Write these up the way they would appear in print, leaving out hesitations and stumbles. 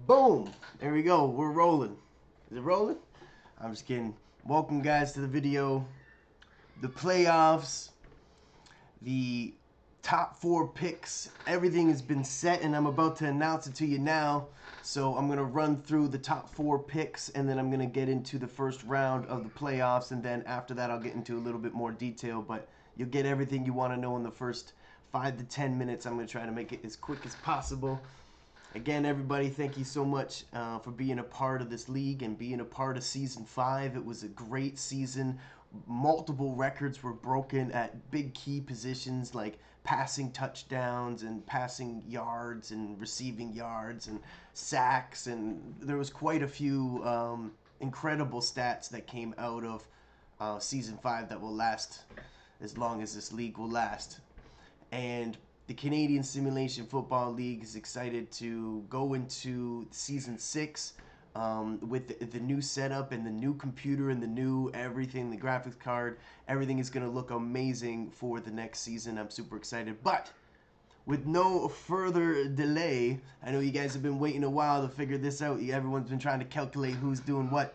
Boom! There we go. We're rolling. Is it rolling? I'm just kidding. Welcome, guys, to the video. The playoffs, the top 4 picks, everything has been set, and I'm about to announce it to you now. So I'm going to run through the top 4 picks, and then I'm going to get into the first round of the playoffs, and then after that I'll get into a little bit more detail, but you'll get everything you want to know in the first 5 to 10 minutes. I'm going to try to make it as quick as possible. Again, everybody, thank you so much for being a part of this league and being a part of Season 5. It was a great season. Multiple records were broken at big key positions like passing touchdowns and passing yards and receiving yards and sacks. And there was quite a few incredible stats that came out of Season 5 that will last as long as this league will last. And the Canadian Simulation Football League is excited to go into Season 6 with the new setup and the new computer and the new everything, the graphics card. Everything is going to look amazing for the next season. I'm super excited. But with no further delay, I know you guys have been waiting a while to figure this out. Everyone's been trying to calculate who's doing what.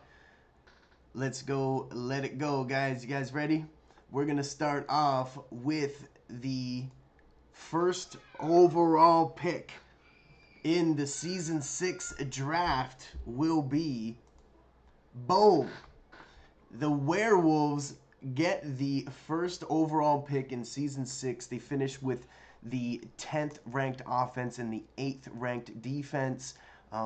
Let's go. Let it go, guys. You guys ready? We're going to start off with the first overall pick in the Season 6 draft will be, boom, the Werewolves get the first overall pick in Season 6. They finish with the 10th ranked offense and the 8th ranked defense.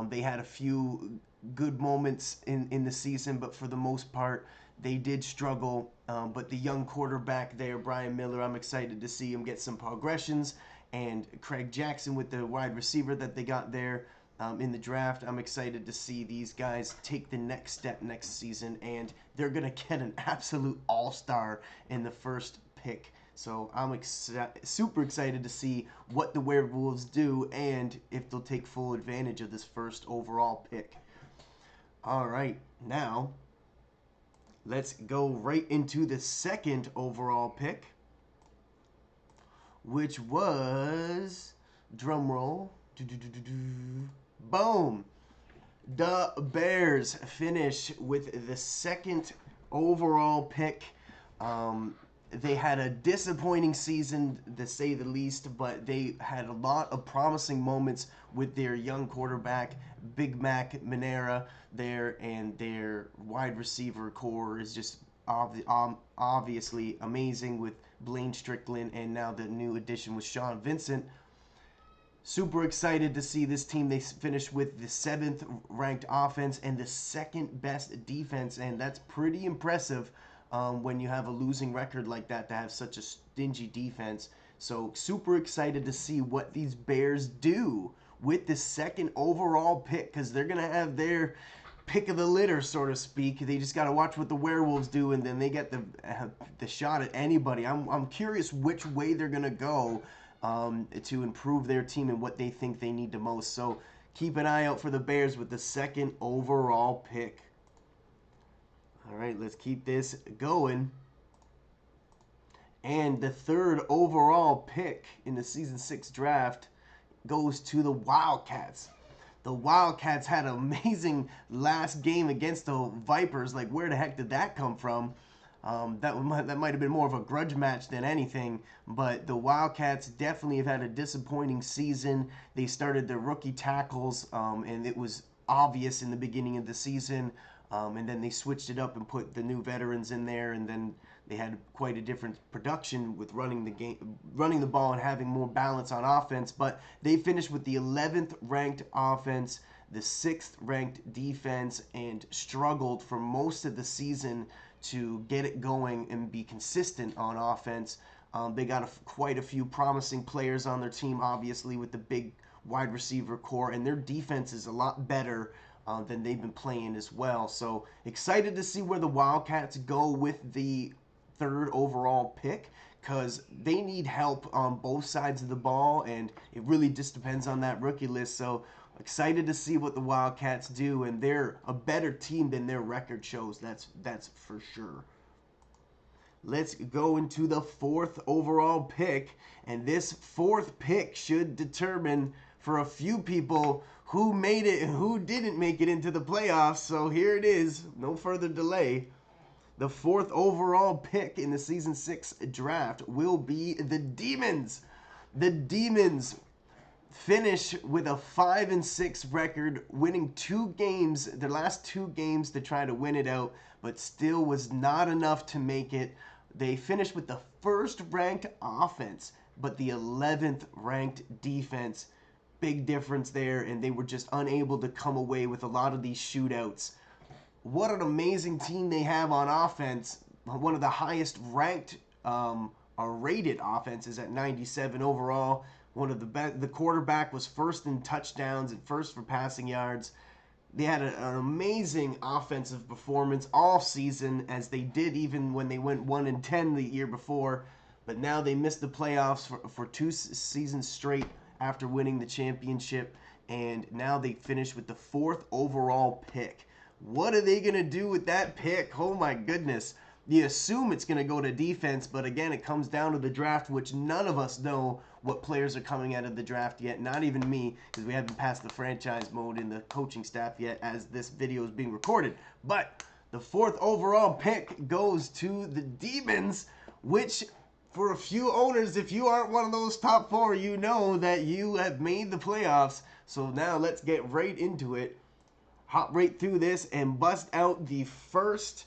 They had a few good moments in the season, but for the most part, they did struggle. But the young quarterback there, Brian Miller, I'm excited to see him get some progressions. And Craig Jackson with the wide receiver that they got there in the draft, I'm excited to see these guys take the next step next season. And they're going to get an absolute all-star in the first pick. So I'm super excited to see what the Werewolves do and if they'll take full advantage of this first overall pick. All right, now let's go right into the second overall pick, which was, drum roll, boom. The Bears finish with the second overall pick. They had a disappointing season, to say the least, but they had a lot of promising moments with their young quarterback, Big Mac Manera, there, and their wide receiver core is just obviously amazing with Blaine Strickland, and now the new addition with Sean Vincent. Super excited to see this team. They finished with the 7th ranked offense and the 2nd best defense, and that's pretty impressive when you have a losing record like that, to have such a stingy defense. So super excited to see what these Bears do with the 2nd overall pick, because they're going to have their pick of the litter, so to speak. They just got to watch what the Werewolves do, and then they get the shot at anybody. I'm curious which way they're going to go to improve their team and what they think they need the most. So keep an eye out for the Bears with the 2nd overall pick. All right, let's keep this going. And the 3rd overall pick in the Season 6 draft goes to the Wildcats. The Wildcats had an amazing last game against the Vipers. Like, where the heck did that come from? That might have been more of a grudge match than anything. But the Wildcats definitely have had a disappointing season. They started their rookie tackles, and it was obvious in the beginning of the season. And then they switched it up and put the new veterans in there, and then they had quite a different production with running the ball and having more balance on offense. But they finished with the 11th ranked offense, the 6th ranked defense, and struggled for most of the season to get it going and be consistent on offense. They got quite a few promising players on their team, obviously, with the big wide receiver core, and their defense is a lot better than they've been playing as well. So excited to see where the Wildcats go with the 3rd overall pick, because they need help on both sides of the ball, and it really just depends on that rookie list. So excited to see what the Wildcats do, and they're a better team than their record shows. That's for sure. Let's go into the 4th overall pick, and this 4th pick should determine for a few people who made it and who didn't make it into the playoffs. So here it is, no further delay. The 4th overall pick in the Season 6 draft will be the Demons. The Demons finish with a 5-6 record, winning 2 games, their last 2 games to try to win it out, but still was not enough to make it. They finished with the 1st ranked offense, but the 11th ranked defense. Big difference there, and they were just unable to come away with a lot of these shootouts. What an amazing team they have on offense. One of the highest ranked rated offenses at 97 overall. One of the best. The quarterback was 1st in touchdowns and 1st for passing yards. They had an amazing offensive performance all season, as they did even when they went 1-10 the year before. But now they missed the playoffs for 2 seasons straight after winning the championship, and now they finish with the 4th overall pick. What are they going to do with that pick? Oh my goodness. You assume it's going to go to defense, but again, it comes down to the draft, which none of us know what players are coming out of the draft yet. Not even me, because we haven't passed the franchise mode in the coaching staff yet as this video is being recorded. But the 4th overall pick goes to the Demons, which for a few owners, if you aren't one of those top 4, you know that you have made the playoffs. So now let's get right into it. Hop right through this and bust out the first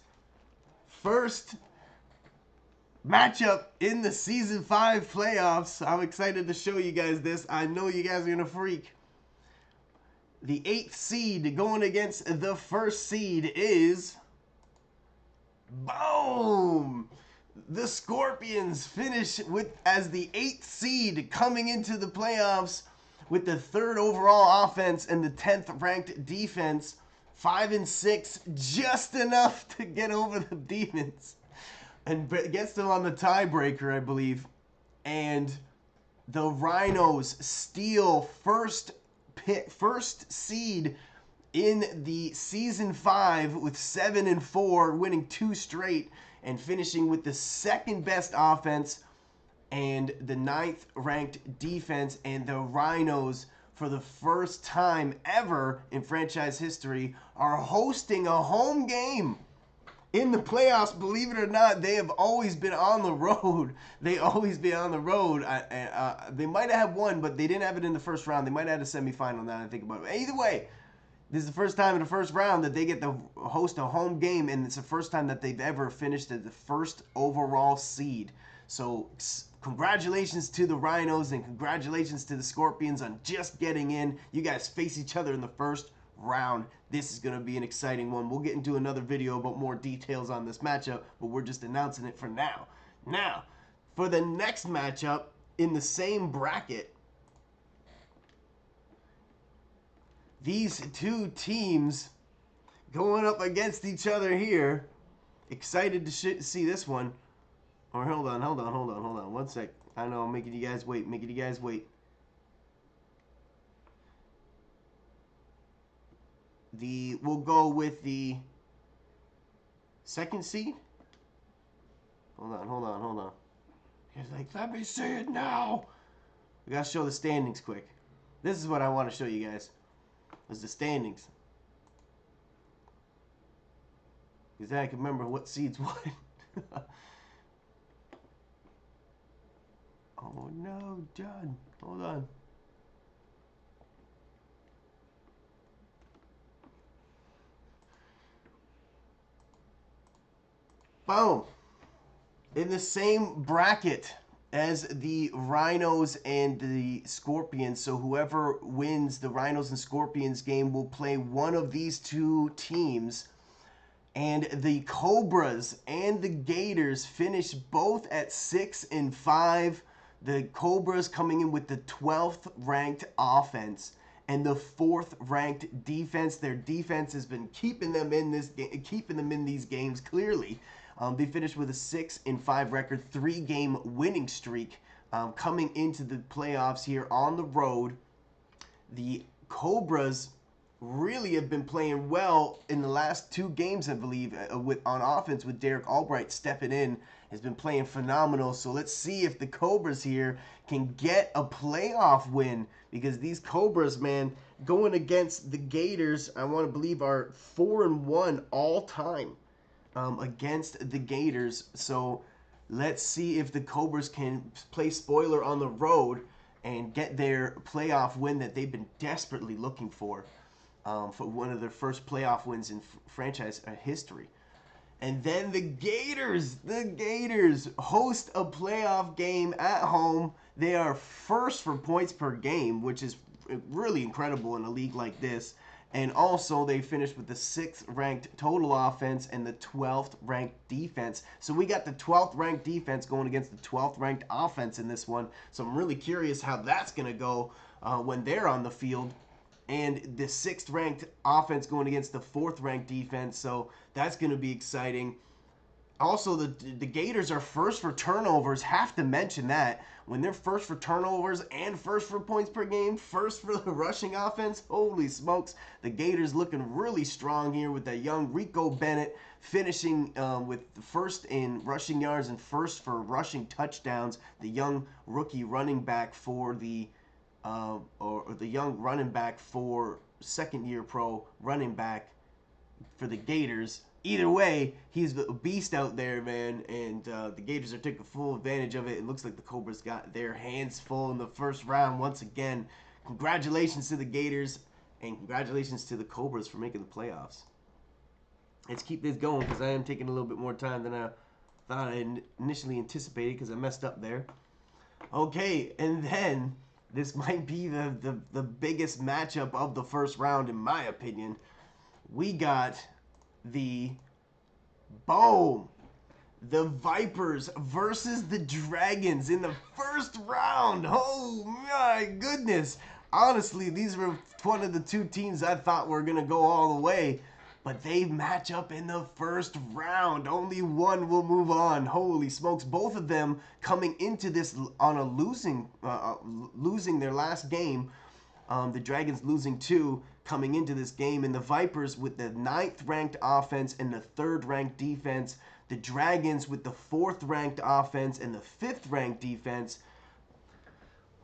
matchup in the Season 5 playoffs. I'm excited to show you guys this. I know you guys are going to freak. The 8th seed going against the 1st seed is... boom! The Scorpions finish as the 8th seed coming into the playoffs with the 3rd overall offense and the 10th ranked defense. 5-6, just enough to get over the Demons, and gets them on the tiebreaker, I believe. And the Rhinos steal first seed in the Season 5 with 7-4, winning 2 straight and finishing with the 2nd best offense and the 9th ranked defense. And the Rhinos, for the first time ever in franchise history, are hosting a home game in the playoffs. Believe it or not, they have always been on the road. They always been on the road. They might have won, but they didn't have it in the first round. They might have had a semifinal now that I think about it. Either way, this is the first time in the first round that they get to host a home game, and it's the first time that they've ever finished as the 1st overall seed. So congratulations to the Rhinos and congratulations to the Scorpions on just getting in. You guys face each other in the first round. This is going to be an exciting one. We'll get into another video about more details on this matchup, but we're just announcing it for now. Now, for the next matchup in the same bracket, these 2 teams going up against each other here. Excited to see this one. Or hold on. 1 sec. I know I'm making you guys wait. We'll go with the 2nd seed. Hold on. He's like, let me see it now. We gotta show the standings quick. This is what I want to show you guys. Is the standings. Because then I can remember what seeds won. Oh no, John. Hold on. Boom. In the same bracket as the Rhinos and the Scorpions. So whoever wins the Rhinos and Scorpions game will play one of these 2 teams. And the Cobras and the Gators finish both at 6-5. The Cobras coming in with the 12th ranked offense and the 4th ranked defense. Their defense has been keeping them in these games clearly. They finished with a 6-5 record, 3-game winning streak coming into the playoffs here on the road. The Cobras really have been playing well in the last 2 games, I believe, with on offense with Derek Albright stepping in, has been playing phenomenal. So let's see if the Cobras here can get a playoff win, because these Cobras, man, going against the Gators, I want to believe are 4-1 all time against the Gators. So let's see if the Cobras can play spoiler on the road and get their playoff win that they've been desperately looking for one of their first playoff wins in franchise history. And then the Gators host a playoff game at home. They are first for points per game, which is really incredible in a league like this. And also, they finished with the 6th ranked total offense and the 12th ranked defense. So we got the 12th ranked defense going against the 12th ranked offense in this one. So I'm really curious how that's going to go when they're on the field. And the 6th ranked offense going against the 4th ranked defense. So that's going to be exciting. Also, the Gators are first for turnovers. Have to mention that. When they're first for turnovers and first for points per game, first for the rushing offense, holy smokes. The Gators looking really strong here with that young Rico Bennett finishing with first in rushing yards and first for rushing touchdowns. The young rookie running back for the young running back for second-year pro running back for the Gators. Either way, he's a beast out there, man, and the Gators are taking full advantage of it. It looks like the Cobras got their hands full in the first round once again. Congratulations to the Gators, and congratulations to the Cobras for making the playoffs. Let's keep this going, because I am taking a little bit more time than I thought I initially anticipated, because I messed up there. Okay, and then this might be the biggest matchup of the first round, in my opinion. We got the Vipers versus the Dragons in the first round. Oh my goodness. Honestly, these were one of the 2 teams I thought were going to go all the way, but they match up in the first round. Only one will move on. Holy smokes. Both of them coming into this on a losing their last game. The Dragons losing 2 coming into this game, and the Vipers with the 9th ranked offense and the 3rd ranked defense. The Dragons with the 4th ranked offense and the 5th ranked defense.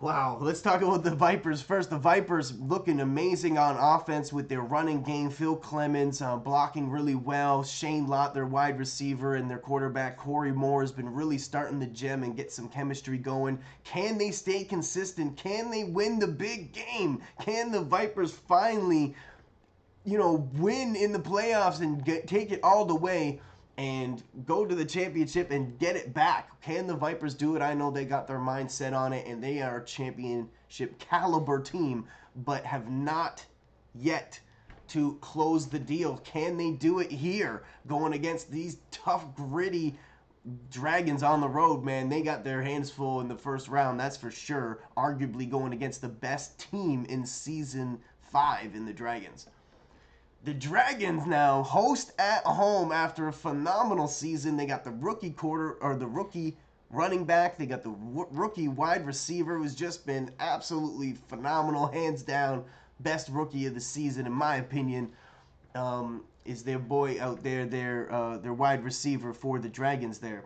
Wow, let's talk about the Vipers first. The Vipers looking amazing on offense with their running game. Phil Clemens blocking really well. Shane Lott, their wide receiver, and their quarterback Corey Moore has been really starting to gem and get some chemistry going. Can they stay consistent? Can they win the big game? Can the Vipers finally, win in the playoffs and take it all the way and go to the championship and get it back? Can the Vipers do it? I know they got their mind set on it, and they are a championship caliber team, but have not yet to close the deal. Can they do it here, going against these tough, gritty Dragons on the road? Man, they got their hands full in the first round, that's for sure. Arguably going against the best team in Season 5 in the Dragons. The Dragons now host at home after a phenomenal season. They got the rookie running back. They got the rookie wide receiver, who's just been absolutely phenomenal, hands down best rookie of the season in my opinion. Is their boy out there, their wide receiver for the Dragons there.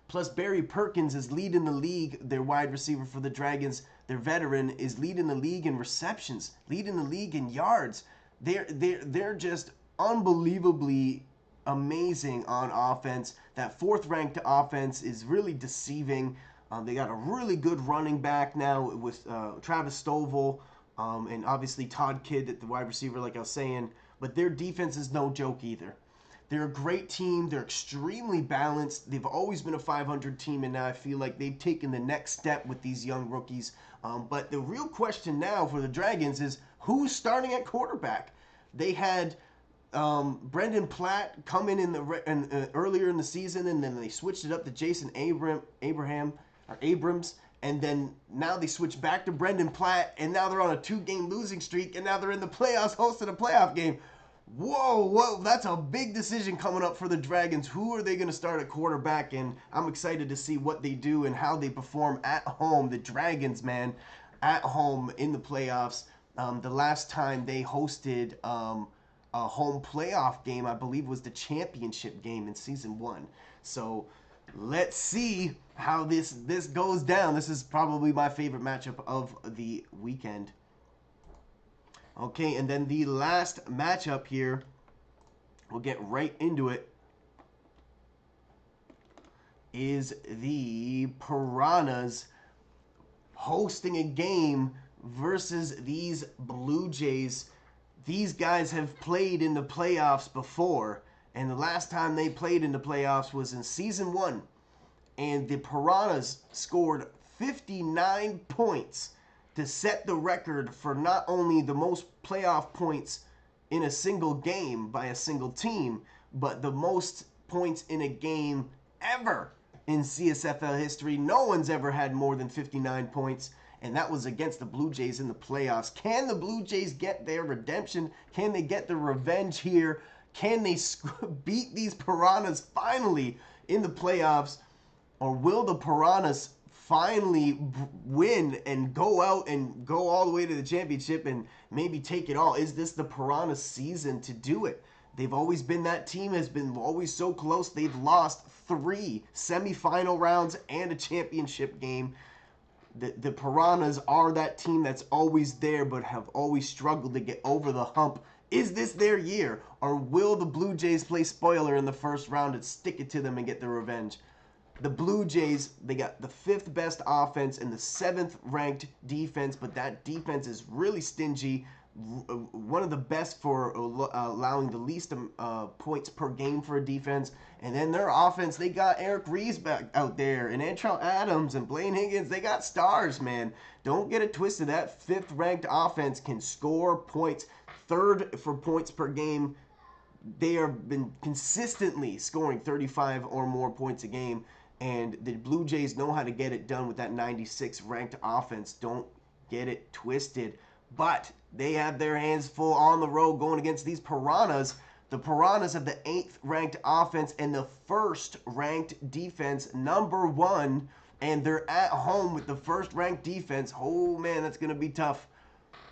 Plus, Barry Perkins is leading the league, their wide receiver for the Dragons. Their veteran is leading the league in receptions, leading the league in yards. They're just unbelievably amazing on offense. That 4th ranked offense is really deceiving. They got a really good running back now with Travis Stovall, and obviously Todd Kidd at the wide receiver, like I was saying. But their defense is no joke either. They're a great team. They're extremely balanced. They've always been a 500 team, and now I feel like they've taken the next step with these young rookies. But the real question now for the Dragons is, who's starting at quarterback? They had Brendan Platt come in earlier in the season, and then they switched it up to Jason Abrams, and then now they switched back to Brendan Platt, and now they're on a 2-game losing streak, and now they're in the playoffs hosting a playoff game. Whoa, that's a big decision coming up for the Dragons. Who are they going to start at quarterback? And I'm excited to see what they do and how they perform at home. The Dragons, man, at home in the playoffs. The last time they hosted a home playoff game, I believe, was the championship game in season 1. So let's see how this goes down. This is probably my favorite matchup of the weekend. Okay, and then the last matchup here, we'll get right into it, is the Piranhas hosting a game versus these Blue Jays. These guys have played in the playoffs before, and the last time they played in the playoffs was in season 1, and the Piranhas scored 59 points to set the record for not only the most playoff points in a single game by a single team, but the most points in a game ever in CSFL history. No one's ever had more than 59 points, and that was against the Blue Jays in the playoffs. Can the Blue Jays get their redemption? Can they get the revenge here? Can they beat these Piranhas finally in the playoffs? Or will the Piranhas finally win and go out and go all the way to the championship and maybe take it all? Is this the Piranhas season to do it? They've always been that team, has been always so close. They've lost 3 semifinal rounds and a championship game. The Piranhas are that team that's always there but have always struggled to get over the hump. Is this their year? Or will the Blue Jays play spoiler in the first round and stick it to them and get their revenge? The Blue Jays, they got the 5th best offense and the 7th ranked defense, but that defense is really stingy. One of the best for allowing the least points per game for a defense. And then their offense, they got Eric Reeves back out there, and Antrell Adams and Blaine Higgins. They got stars, man. Don't get it twisted. That 5th ranked offense can score points. 3rd for points per game. They have been consistently scoring 35 or more points a game. And the Blue Jays know how to get it done with that 96th ranked offense. Don't get it twisted. But they have their hands full on the road going against these Piranhas. The Piranhas have the 8th ranked offense and the 1st ranked defense, #1. And they're at home with the 1st ranked defense. Oh, man, that's going to be tough.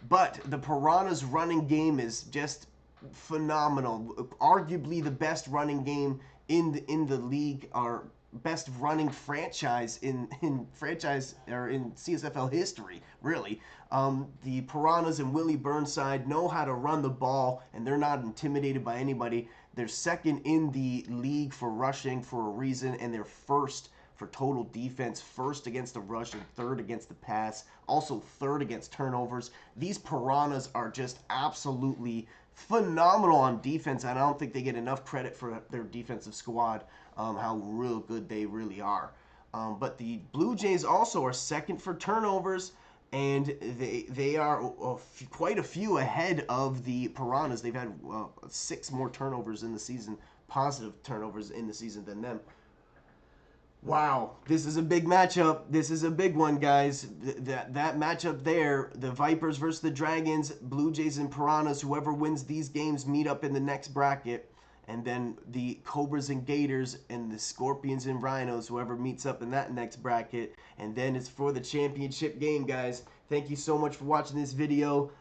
But the Piranhas' running game is just phenomenal. Arguably the best running game in the league, or best running franchise in franchise or in CSFL history, really. The Piranhas and Willie Burnside know how to run the ball, and they're not intimidated by anybody. They're 2nd in the league for rushing for a reason, and they're 1st for total defense, 1st against the rush and 3rd against the pass, also 3rd against turnovers. These Piranhas are just absolutely phenomenal on defense, and I don't think they get enough credit for their defensive squad, how real good they really are. But the Blue Jays also are 2nd for turnovers, and they are quite a few ahead of the Piranhas. They've had 6 more turnovers in the season, positive turnovers in the season than them. Wow, this is a big matchup. This is a big one, guys. That matchup there, the Vipers versus the Dragons, Blue Jays and Piranhas, whoever wins these games meet up in the next bracket. And then the Cobras and Gators and the Scorpions and Rhinos, whoever meets up in that next bracket. And then it's for the championship game, guys. Thank you so much for watching this video.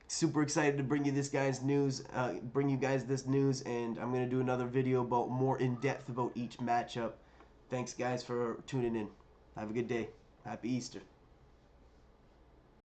Super excited to bring you this guys news, this news, and I'm going to do another video about more in-depth about each matchup. Thanks, guys, for tuning in. Have a good day. Happy Easter.